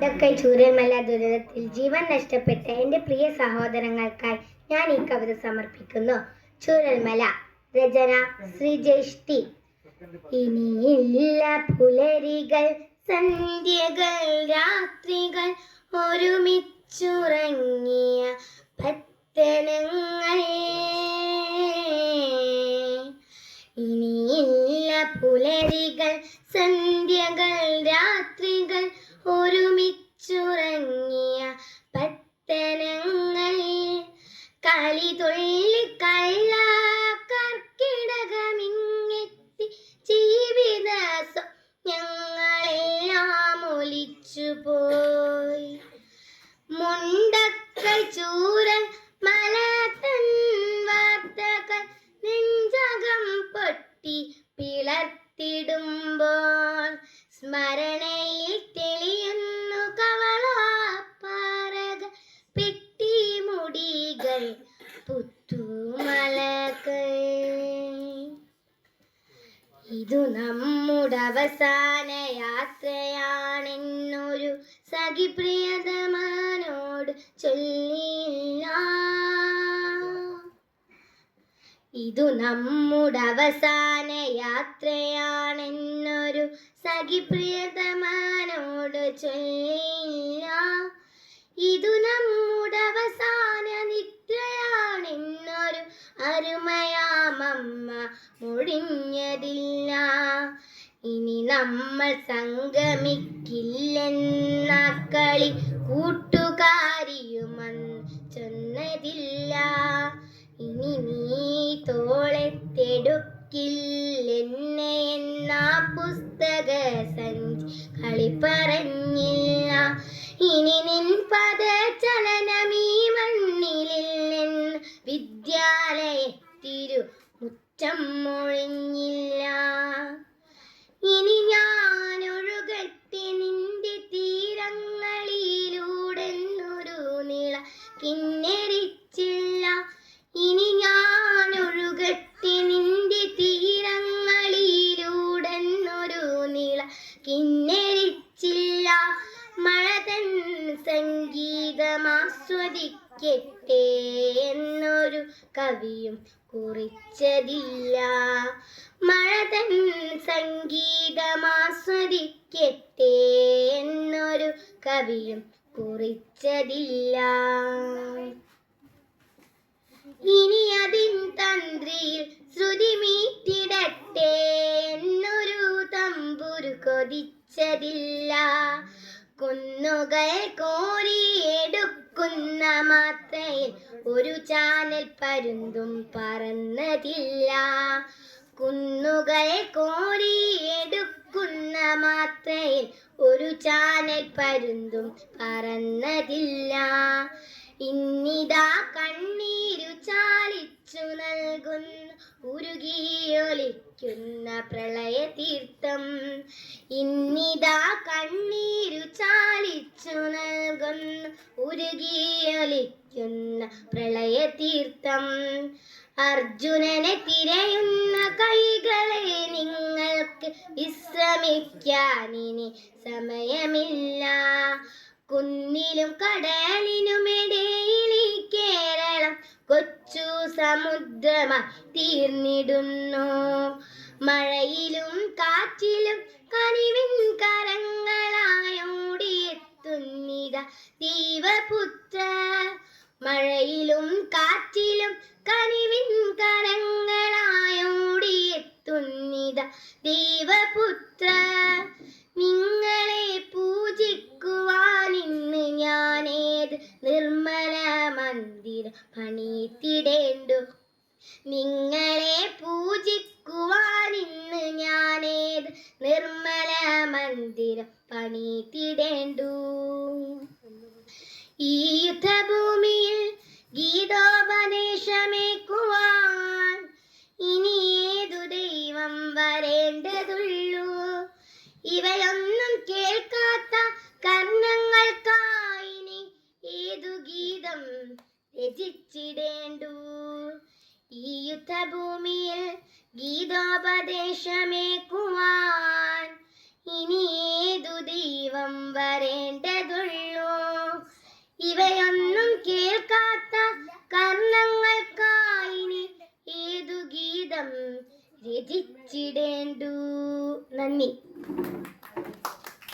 മുണ്ടക്കൈ ചൂരൽമല ദുരന്തത്തിൽ ജീവൻ നഷ്ടപ്പെട്ട എൻ്റെ പ്രിയ സഹോദരങ്ങൾക്കായി ഞാൻ ഈ കവിത സമർപ്പിക്കുന്നു. ചൂരൽമല. രചന ശ്രീജേഷ് ടി. ഇനിയില്ല പുലരികൾ, സന്ധ്യകൾ, രാത്രികൾ, ഒരുമിച്ചുറങ്ങിയ പത്തനങ്ങൾ. ഇനിയില്ല പുലരികൾ, സന്ധ്യകൾ, രാത്രികൾ, ഒരുമിച്ചുറങ്ങിയ പത്തനങ്ങൾ. കളിതുള്ളി കള്ള കർക്കിടകമിങ്ങെത്തി ജീവിത സ്വപ്നങ്ങളെല്ലാം ഒലിച്ചുപോയി. മുണ്ടക്കൈ ചൂരൽ മല തൻ വാർത്തകൾ നെഞ്ചകം പൊട്ടി പിളർത്തിടുമ്പോൾ സ്മരണയിൽ തെളിയുന്നു കവളപ്പാറകൾ, പെട്ടിമുടികൾ, പുത്തുമലകൾ. ഇതു നമ്മുടെ അവസാന യാത്രയാണെന്നൊരു സഖി പ്രിയതമനോട് ചൊല്ലിയില്ല. ഇതു നമ്മുടെ അവസാന യാത്രയാണെന്നൊരു സഖി പ്രിയതമനോട് ചൊല്ലിയില്ല. ഇതു നമ്മുടെ അവസാന നിദ്രയാണെന്നൊരു അരുമയാമമ്മ മൊഴിഞ്ഞതില്ല. ഇനി നമ്മൾ സംഗമിക്കില്ലെന്ന കളി കൂട്ടുകാരിയുമന്ന് ചൊന്നതില്ല. ഇനി നീ തോളത്തെടുക്കില്ലെന്നെ എന്ന പുസ്തക സഞ്ചി കളി പറഞ്ഞില്ല. ഇനി നിൻ പദചലനമീ മണ്ണിലില്ലെന്ന് വിദ്യാലയത്തിരു മുറ്റം മൊഴിഞ്ഞില്ല. ഇനി ഞാൻ ഒഴുകട്ടെ നിന്റെ തീരങ്ങളിലൂടെന്നൊരു നിള കിന്നരിച്ചില്ല. ഇനി ഞാൻ ഒഴുകട്ടെ നിന്റെ തീരങ്ങളിലൂടെന്നൊരു നിള കിന്നരിച്ചില്ല. മഴ തൻ സംഗീതമാസ്വദിക്കട്ടെ എന്നൊരു കവിയും കുറിച്ചതില്ല. മഴ തൻ സംഗീതമാസ്വദിക്കട്ടെ എന്നൊരു കവിയും കുറിച്ചതില്ല. ഇനി അതിൻ തന്ത്രിയിൽ ശ്രുതി മീറ്റിടട്ടെ എന്നൊരു തമ്പുരു കൊതിച്ചതില്ല. കുന്നുകൾ കോരിയെടുക്കുന്ന മാത്രയിൽ ഒരു ചാനൽ പരുന്തും പറന്നതില്ല. കുന്നുകൾ കോരിയെടുക്കുന്ന മാത്രയിൽ ഒരു ചാനൽ പരുന്തും പറന്നതില്ല. ഇന്നിതാ കണ്ണീരു ചാലിച്ചു നൽകുന്ന ഉരുകിയൊലിക്കുന്ന പ്രളയതീർത്ഥം. ഇന്നിതാ കണ്ണീരു ചാലിച്ചു നൽകുന്ന ഉരുകിയൊലിക്കുന്ന പ്രളയതീർത്ഥം. അർജുനനെ തിരയുന്ന കൈകളെ നിങ്ങൾക്ക് വിശ്രമിക്കാനിനി സമയമില്ല. കുന്നിലും കടലിനുമിടയിൽ ഈ കേരളം കൊച്ചു സമുദ്രമായി തീർന്നിടുന്നു. മഴയിലും കാറ്റിലും കനിവിൻ കരങ്ങളായോടിയെത്തുന്നിത ദൈവപുത്ര. മഴയിലും കാറ്റിലും കനിവിൻ കരങ്ങളായോടിയെത്തുന്നിത ദൈവപുത്ര. നിങ്ങളെ പൂജിക്കുവാൻ ഇന്ന് ഞാനേത് നിർമ്മല മന്ദിരം പണിതിടേണ്ടു. നിങ്ങളെ പൂജിക്കുവാൻ ഇന്ന് ഞാനേത് നിർമ്മല മന്ദിരം പണിതിടേണ്ടു. ഈ യുദ്ധഭൂമിയിൽ ഗീതോപദേശമേക്കുവാൻ ഇനി ഏതു ദൈവം വരേണ്ടതുള്ളൂ. ഇവയൊന്നും കേൾക്കാത്ത കർണങ്ങൾക്കായിനി ഏതു ഗീതം രചിച്ചിടേണ്ടു. ഈ യുദ്ധഭൂമിയിൽ ഗീതോപദേശമേക്കുവാൻ ഇനി ഏതു ദൈവം വരേണ്ടത് വരേണ്ടതുള്ളൂ. ഇവയൊന്നും കേൾക്കാത്ത കർണങ്ങൾക്കായിനി ഏതു ഗീതം രചിച്ചിടേണ്ടു. നന്ദി.